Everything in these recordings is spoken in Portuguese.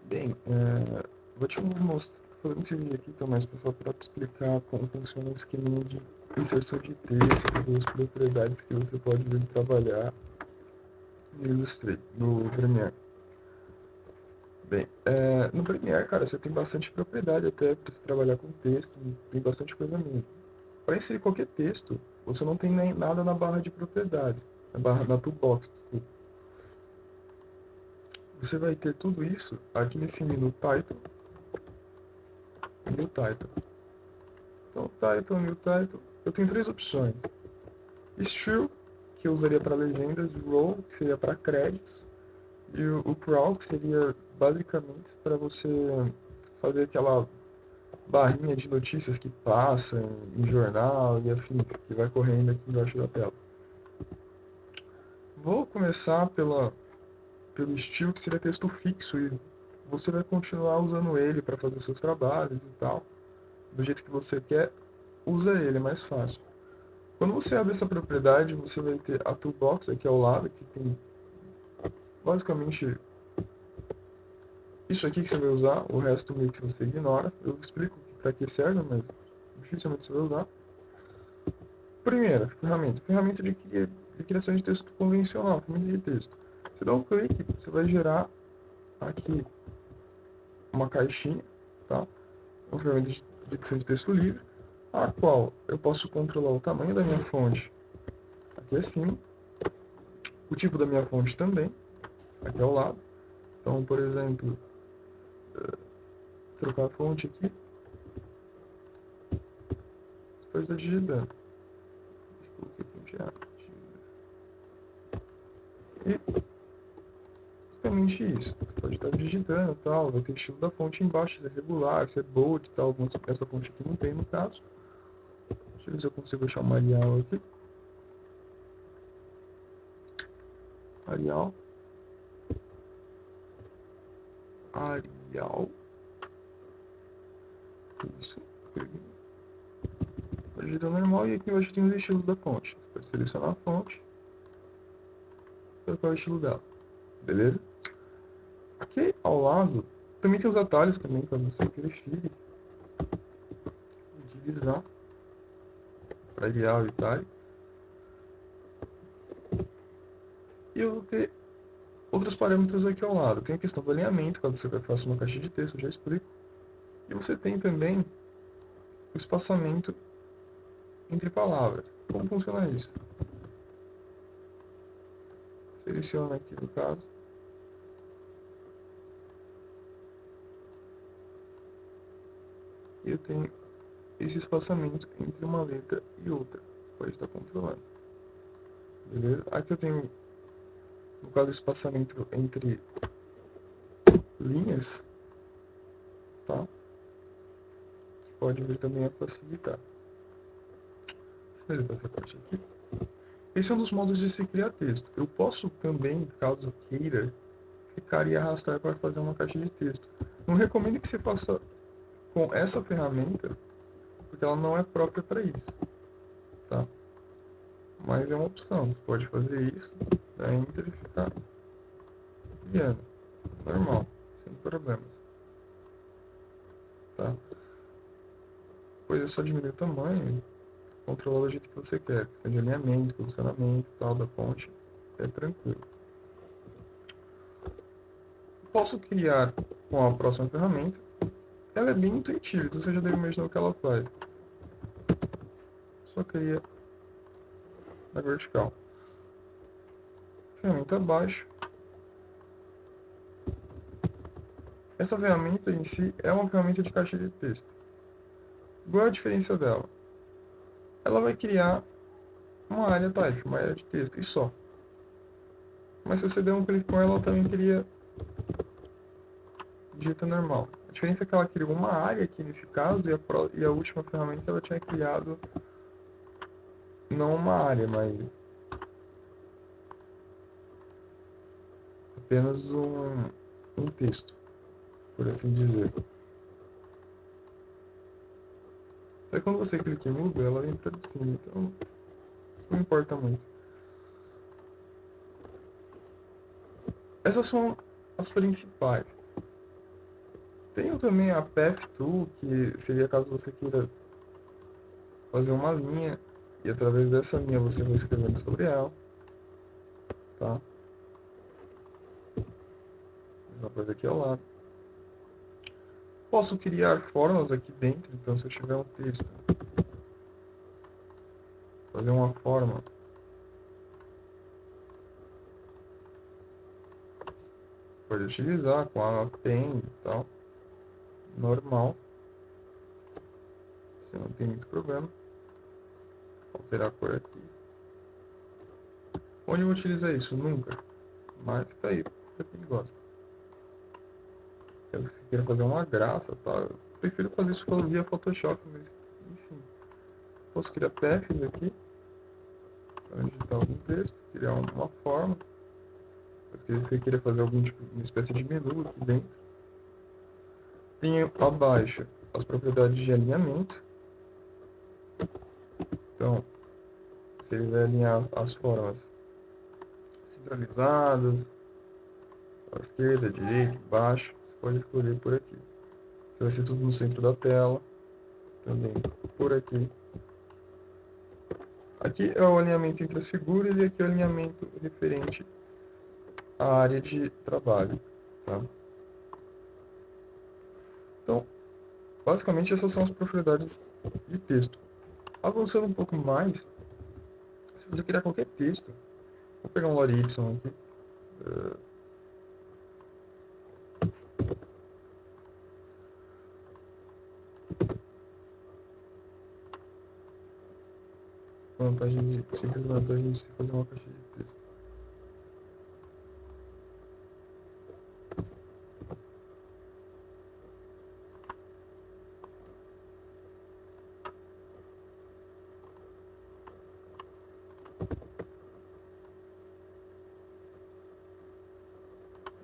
Bem, vou te mostrar, fazer esse vídeo aqui, então, mais pessoal, para te explicar como funciona o esquema de inserção de texto, das propriedades que você pode vir trabalhar no Illustrator, no Premiere. Bem, no Premiere, cara, você tem bastante propriedade até para você trabalhar com texto, tem bastante coisa mesmo. Para inserir qualquer texto, você não tem nem nada na barra de propriedades, na toolbox, desculpa. Você vai ter tudo isso aqui nesse menu Title, New Title. Então, Title, New Title, eu tenho três opções. Still, que eu usaria para legendas, Roll, que seria para créditos, e o Crawl, que seria basicamente para você fazer aquela barrinha de notícias que passa em jornal e afins, que vai correndo aqui embaixo da tela. Vou começar pelo estilo, que seria texto fixo, e você vai continuar usando ele para fazer seus trabalhos e tal. Do jeito que você quer, usa ele, é mais fácil. Quando você abre essa propriedade, você vai ter a toolbox aqui ao lado, que tem basicamente isso aqui que você vai usar, o resto meio que você ignora. Eu explico para que serve, mas dificilmente você vai usar. Primeira ferramenta, ferramenta de criação de texto convencional, ferramenta de texto. Você dá um clique, você vai gerar aqui uma caixinha, tá? Uma ferramenta de edição de texto livre, a qual eu posso controlar o tamanho da minha fonte aqui acima, o tipo da minha fonte também, aqui ao lado. Então, por exemplo, trocar a fonte aqui, depois está digitando. E basicamente isso. Você pode estar digitando e tal, vai ter estilo da fonte embaixo, se é regular, se é bold e tal. Essa fonte aqui não tem no caso. Deixa eu ver se eu consigo achar uma Arial aqui. Arial. Arial. Isso. Digitando normal e aqui embaixo tem os estilos da fonte. Você pode selecionar a fonte e colocar o estilo dela. Beleza? Aqui ao lado também tem os atalhos também para você preferir utilizar para Arial e tal. E eu vou ter outros parâmetros aqui ao lado. Tem a questão do alinhamento, caso você faça uma caixa de texto, eu já explico. E você tem também o espaçamento entre palavras. Como funciona isso? Seleciona aqui no caso. E eu tenho esse espaçamento entre uma letra e outra. Pode estar controlando. Beleza? Aqui eu tenho, no caso, o espaçamento entre linhas, tá? Que pode vir também a facilitar. Beleza, essa parte aqui. Esse é um dos modos de se criar texto. Eu posso também, caso queira, clicar e arrastar para fazer uma caixa de texto. Não recomendo que você faça com essa ferramenta, porque ela não é própria para isso, tá? Mas é uma opção, você pode fazer isso, dar Enter e ficar criando, normal, sem problemas, tá? Depois é só diminuir o tamanho, controlar do jeito que você quer, questão de alinhamento, posicionamento e tal da fonte, é tranquilo. Posso criar com a próxima ferramenta, ela é bem intuitiva, então você já deve imaginar o que ela faz. Só cria na vertical. Ferramenta abaixo. Essa ferramenta em si é uma ferramenta de caixa de texto. Qual é a diferença dela? Ela vai criar uma área type, uma área de texto, e só. Mas se você der um clique com ela, ela também cria digita normal. A diferença é que ela criou uma área aqui nesse caso, e a última ferramenta ela tinha criado não uma área, mas apenas um texto, por assim dizer. Aí quando você clica em muda, ela vem para cima, então não importa muito. Essas são as principais. Tenho também a Path Tool, que seria caso você queira fazer uma linha e através dessa linha você vai escrevendo sobre ela, tá? Mesma coisa aqui ao lado. Posso criar formas aqui dentro, então se eu tiver um texto, fazer uma forma, pode utilizar com a pen e tal, normal, você não tem muito problema. Alterar a cor aqui. Onde eu vou utilizar isso? Nunca. Mas tá aí, pra quem gosta. Caso você queira fazer uma graça, tá? Eu prefiro fazer isso via Photoshop, mas enfim. Posso criar paths aqui, para digitar algum texto, criar uma forma. Se você queira fazer algum tipo, uma espécie de menu aqui dentro. Tem abaixo as propriedades de alinhamento. Então, você vai alinhar as formas centralizadas, à esquerda, à direita, embaixo. Você pode escolher por aqui. Você vai ser tudo no centro da tela. Também por aqui. Aqui é o alinhamento entre as figuras e aqui é o alinhamento referente à área de trabalho. Tá? Então, basicamente essas são as propriedades de texto. Avançando um pouco mais, se você criar qualquer texto, vou pegar um lore Y aqui. Simples vantagem de você fazer uma caixa de texto.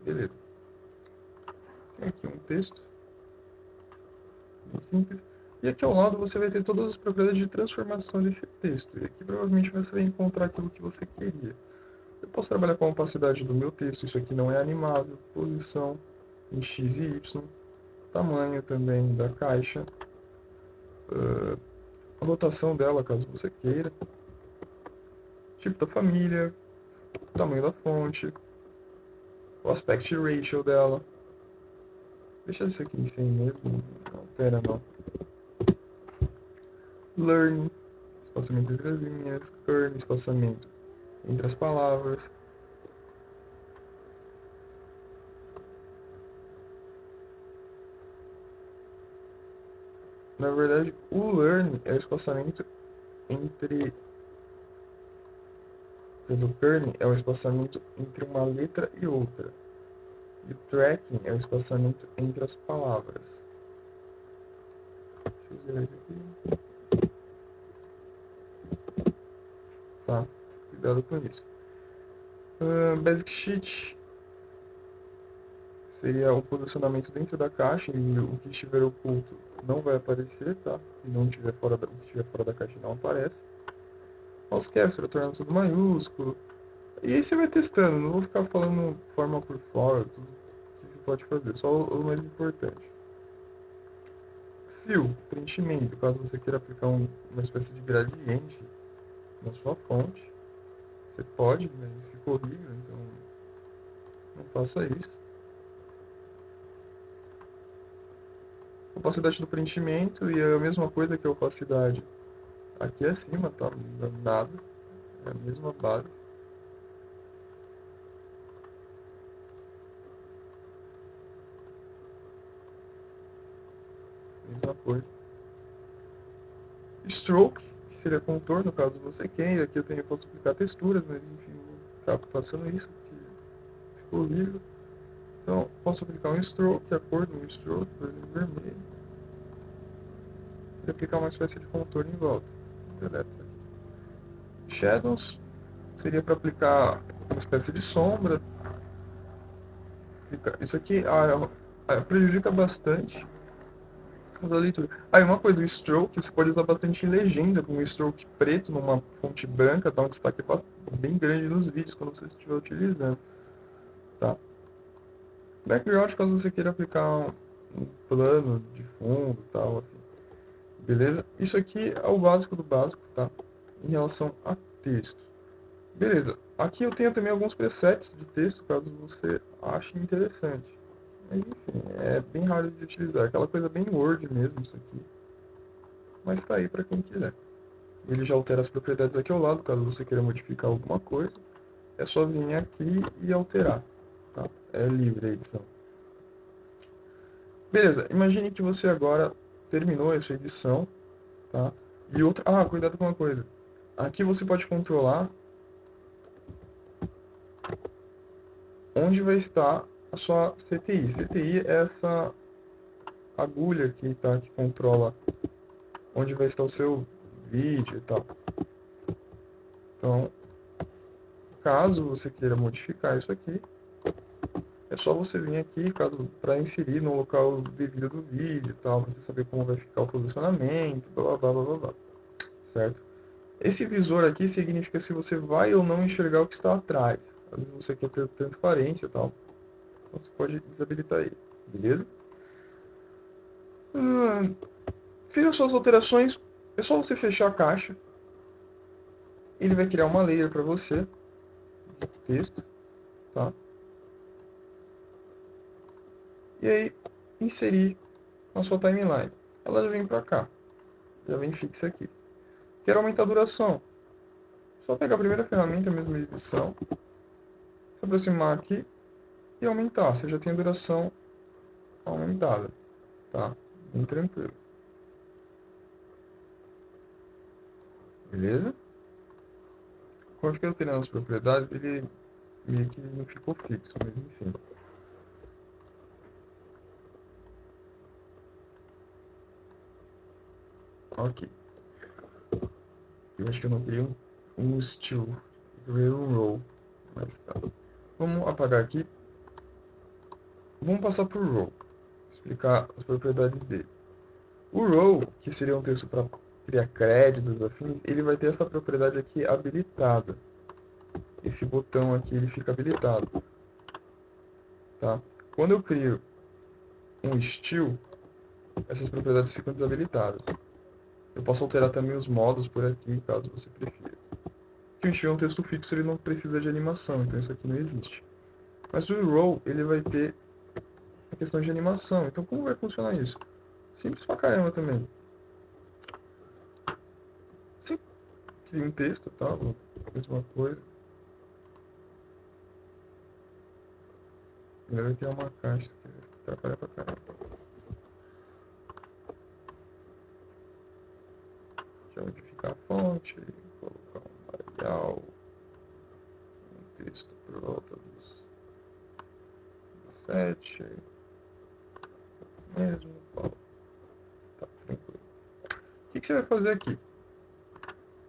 Beleza. Tem aqui um texto, bem simples. E aqui ao lado você vai ter todas as propriedades de transformação desse texto. E aqui provavelmente você vai encontrar aquilo que você queria. Eu posso trabalhar com a opacidade do meu texto. Isso aqui não é animável. Posição em X e Y. Tamanho também da caixa. A rotação dela, caso você queira. Tipo da família. Tamanho da fonte. O aspect ratio dela. Deixa isso aqui em 100 mesmo. Não altera não. Learn. Espaçamento entre as linhas. Earn. Espaçamento entre as palavras. Na verdade, o learn é o espaçamento entre... Mas o kern é o espaçamento entre uma letra e outra. E o tracking é o espaçamento entre as palavras. Deixa eu ver aqui. Tá, cuidado com isso. Basic Sheet seria o posicionamento dentro da caixa e o que estiver oculto não vai aparecer, tá? Se não tiver o que estiver fora da caixa não aparece. Mouse Capture, tornando tudo maiúsculo. E aí você vai testando, não vou ficar falando forma por fora, tudo que você pode fazer, só o mais importante. Fio, preenchimento, caso você queira aplicar uma espécie de gradiente na sua fonte, você pode, mas fica horrível, então não faça isso. Opacidade do preenchimento e a mesma coisa que a opacidade aqui acima, tá? Não muda nada, é a mesma base. Mesma coisa. Stroke, que seria contorno, caso você queira. Aqui eu posso aplicar texturas, mas enfim, não vou ficar passando isso, porque ficou horrível. Então, posso aplicar um stroke, a cor de um stroke, por exemplo, vermelho. E aplicar uma espécie de contorno em volta. Deleta isso aqui. Shadows seria para aplicar uma espécie de sombra. Isso aqui prejudica bastante a leitura. E uma coisa, o stroke, você pode usar bastante em legenda, com um stroke preto numa fonte branca, dá um destaque bem grande nos vídeos quando você estiver utilizando. Tá? Background, caso você queira aplicar um plano de fundo e tal, assim. Beleza? Isso aqui é o básico do básico, tá? Em relação a texto. Beleza. Aqui eu tenho também alguns presets de texto, caso você ache interessante. Mas enfim, é bem raro de utilizar. Aquela coisa bem Word mesmo, isso aqui. Mas tá aí para quem quiser. Ele já altera as propriedades aqui ao lado, caso você queira modificar alguma coisa. É só vir aqui e alterar. Tá? É livre a edição. Beleza, imagine que você agora terminou a sua edição. Tá? E outra. Ah, cuidado com uma coisa. Aqui você pode controlar onde vai estar a sua CTI. CTI é essa agulha aqui, tá? Que controla onde vai estar o seu vídeo e tal. Então, caso você queira modificar isso aqui, é só você vir aqui para inserir no local devido do vídeo e tal, para você saber como vai ficar o posicionamento, blá blá blá blá blá, certo? Esse visor aqui significa se você vai ou não enxergar o que está atrás. Às vezes você quer ter transparência e tal, então você pode desabilitar ele, beleza? Fiz as suas alterações, é só você fechar a caixa, ele vai criar uma layer para você de texto, tá? E aí inserir na sua timeline. Ela já vem para cá, já vem fixa aqui. Quero aumentar a duração. Só pegar a primeira ferramenta mesmo de edição, se aproximar aqui e aumentar. Você já tem a duração aumentada, tá? Bem tranquilo. Beleza? Quando eu fiquei alterando as propriedades, ele meio que não ficou fixo, mas enfim. Ok. Eu acho que eu não queria um estilo. Eu queria um roll. Mas tá. Vamos apagar aqui. Vamos passar por roll. Explicar as propriedades dele. O row, que seria um texto para criar créditos, afins, ele vai ter essa propriedade aqui habilitada. Esse botão aqui ele fica habilitado, tá? Quando eu crio um estilo, essas propriedades ficam desabilitadas. Eu posso alterar também os modos por aqui, caso você prefira. Que o estilo é um texto fixo, ele não precisa de animação, então isso aqui não existe. Mas o row, ele vai ter a questão de animação. Então como vai funcionar isso? Simples pra caramba também. Sim, cria um texto, tá? Mesma coisa. Primeiro criar uma caixa que atrapalha pra caramba. Já modificar a fonte, colocar um Arial, um texto por volta dos 7, mesmo, tá tranquilo. O que você vai fazer aqui?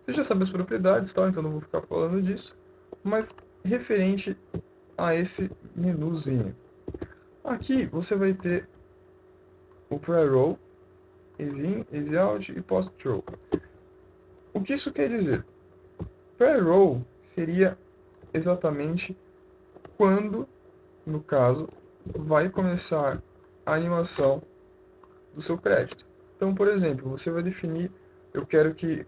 Você já sabe as propriedades, tá? Então não vou ficar falando disso, mas referente a esse menuzinho. Aqui você vai ter o pre-roll, easy in, easy out e post-roll. O que isso quer dizer? Pre-roll seria exatamente quando, no caso, vai começar a animação do seu crédito. Então, por exemplo, você vai definir, eu quero que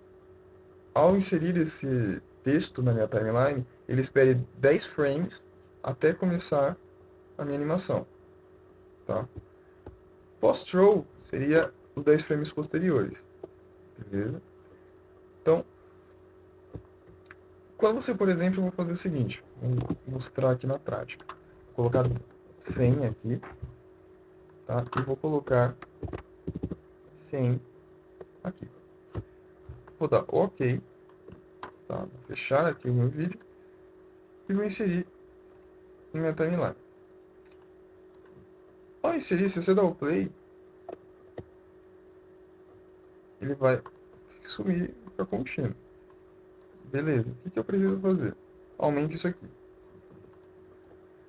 ao inserir esse texto na minha timeline, ele espere 10 frames até começar a minha animação. Tá? Post-roll seria os 10 frames posteriores. Beleza? Então, quando você, por exemplo, eu vou fazer o seguinte, vou mostrar aqui na prática. Vou colocar 100 aqui, tá? E vou colocar 100 aqui. Vou dar OK, tá? Vou fechar aqui o meu vídeo e vou inserir em minha timeline. Ao inserir, se você dá o play, ele vai sumir e ficar contínuo. Beleza, o que eu preciso fazer? Aumenta isso aqui.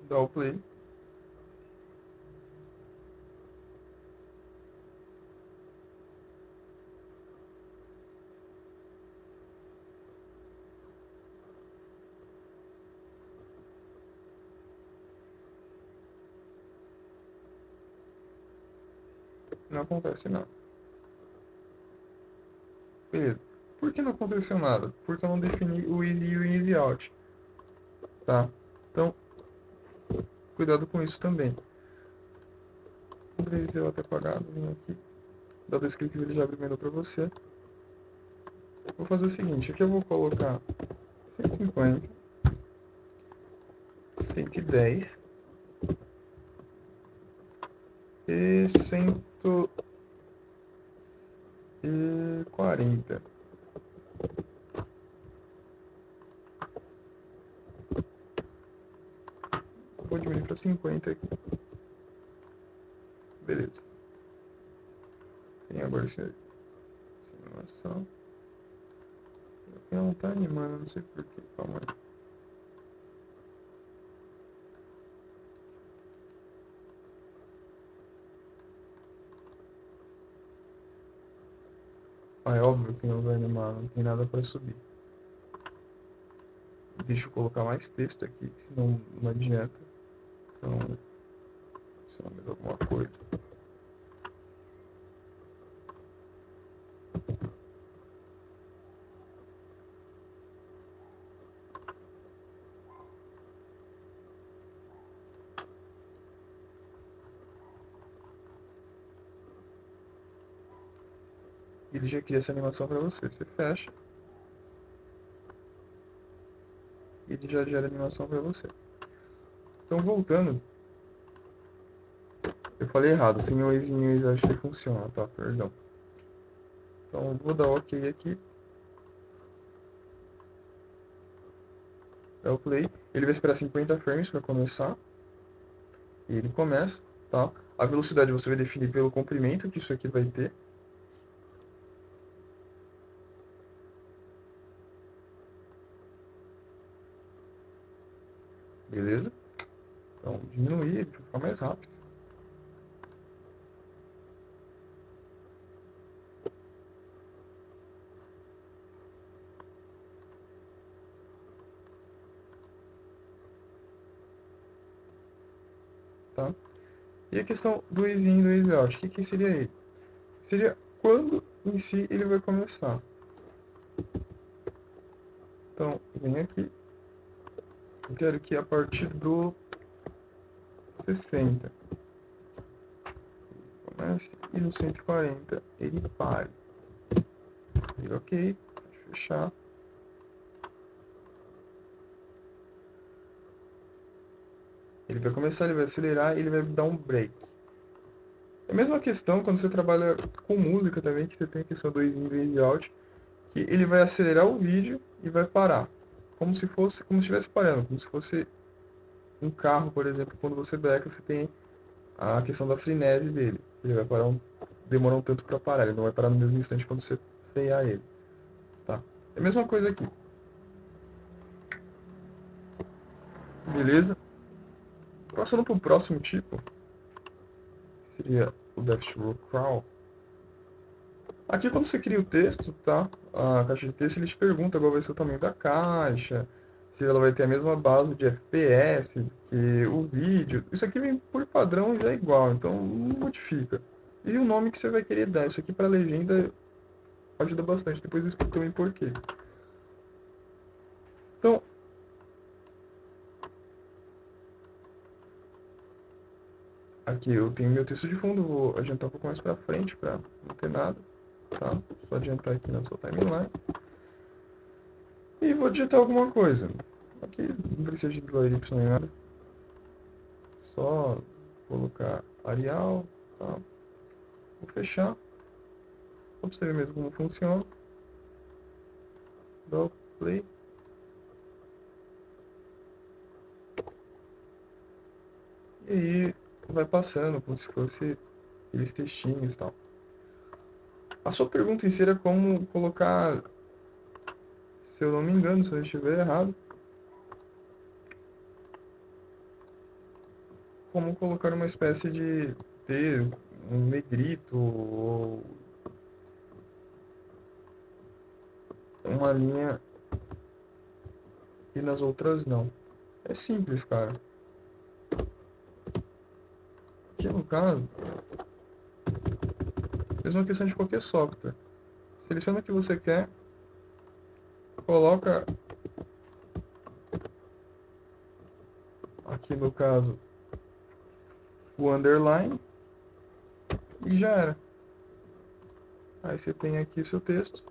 Dá o play. Não acontece nada. Beleza. Por que não aconteceu nada? Porque eu não defini o easy e o easy out, tá? Então, cuidado com isso também. O Brasil até apagado, vim aqui, dá dois cliques ele já abre o menu para você. Vou fazer o seguinte, aqui eu vou colocar 150, 110 e 140. Vou diminuir para 50 aqui. Beleza. Tem agora essa animação. Não tá animando, não sei porquê. Calma aí. Ah, é óbvio que não vai animar, não tem nada para subir. Deixa eu colocar mais texto aqui, senão não adianta. Então, só mais alguma coisa. Ele já cria essa animação para você. Você fecha e ele já gera a animação para você. Então, voltando, eu falei errado. Sem o Waze e o acho que funciona, tá? Perdão. Então, eu vou dar OK aqui. Dá o play. Ele vai esperar 50 frames para começar. E ele começa, tá? A velocidade você vai definir pelo comprimento que isso aqui vai ter. Beleza? Então, diminuir para ficar mais rápido. Tá? E a questão do easy in e do easy out, o que seria ele? Seria quando em si ele vai começar. Então, vem aqui. Eu quero que a partir do 60 comece e no 140 ele pare. E OK, pode fechar. Ele vai começar, ele vai acelerar e ele vai dar um break. É a mesma questão quando você trabalha com música também, que você tem a questão do easy in e easy out, que ele vai acelerar o vídeo e vai parar. Como se fosse, como se estivesse parando, como se fosse um carro, por exemplo, quando você breca, você tem a questão da frenese dele. Ele vai parar demora um tanto para parar, ele não vai parar no mesmo instante quando você frear ele. Tá? É a mesma coisa aqui. Beleza? Passando para o próximo tipo, seria o Deft Row Crawl. Aqui quando você cria o texto, tá? A caixa de texto ele te pergunta qual vai ser o tamanho da caixa, se ela vai ter a mesma base de FPS que o vídeo. Isso aqui vem por padrão já é igual, então não modifica. E o nome que você vai querer dar. Isso aqui para legenda ajuda bastante. Depois eu explico também por quê. Então, aqui eu tenho meu texto de fundo, vou adiantar um pouco mais para frente para não ter nada, tá? Só adiantar aqui na sua timeline. E vou digitar alguma coisa. Aqui não precisa de Y nem nada. Só colocar Arial, tá? Vou fechar. Só pra você ver mesmo como funciona. Dá o play. E aí vai passando como se fosse aqueles textinhos e tal. A sua pergunta em si era como colocar, se eu não me engano, se eu estiver errado, como colocar uma espécie de T, um negrito ou uma linha e nas outras não. É simples, cara. Aqui no caso, Mesma questão de qualquer software. Seleciona o que você quer, coloca aqui no caso o underline e já era. Aí você tem aqui o seu texto,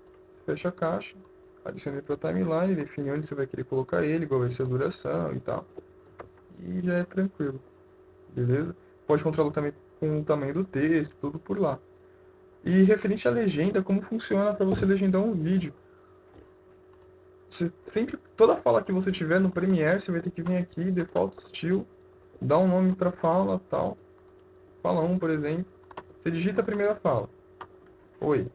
fecha a caixa, adiciona ele para a timeline, define onde você vai querer colocar ele, qual vai ser a duração e tal. E já é tranquilo, beleza? Pode controlar também com o tamanho do texto, tudo por lá. E referente à legenda, como funciona para você legendar um vídeo? Você sempre, toda fala que você tiver no Premiere, você vai ter que vir aqui, Default Style, dar um nome para fala, tal. Fala 1, por exemplo. Você digita a primeira fala. Oi.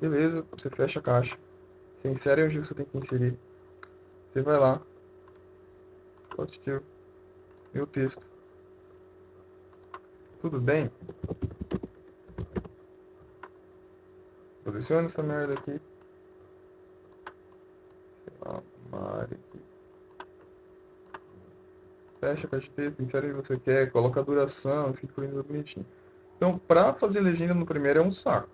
Beleza, você fecha a caixa. Você insere onde você tem que inserir. Você vai lá. Default Style. Meu texto. Tudo bem? Posiciona essa merda aqui. Sei lá, uma área aqui. Fecha a caixa de texto, insere onde você quer, coloca a duração, sincroniza bonitinho. Então, pra fazer legenda no Premiere é um saco.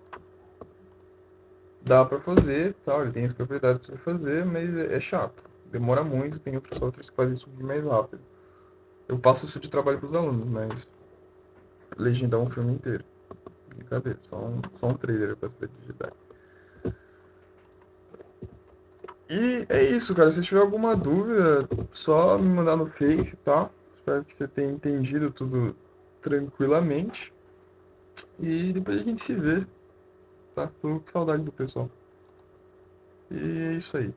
Dá pra fazer, tal, ele tem as propriedades pra você fazer, mas é chato. Demora muito, tem outros softwares que fazem isso mais rápido. Eu passo isso de trabalho pros alunos, mas legendar um filme inteiro. Brincadeira, só um trailer pra digitar. E é isso, cara. Se tiver alguma dúvida, só me mandar no Face, tá? Espero que você tenha entendido tudo tranquilamente. E depois a gente se vê, tá? Tô com saudade do pessoal. E é isso aí.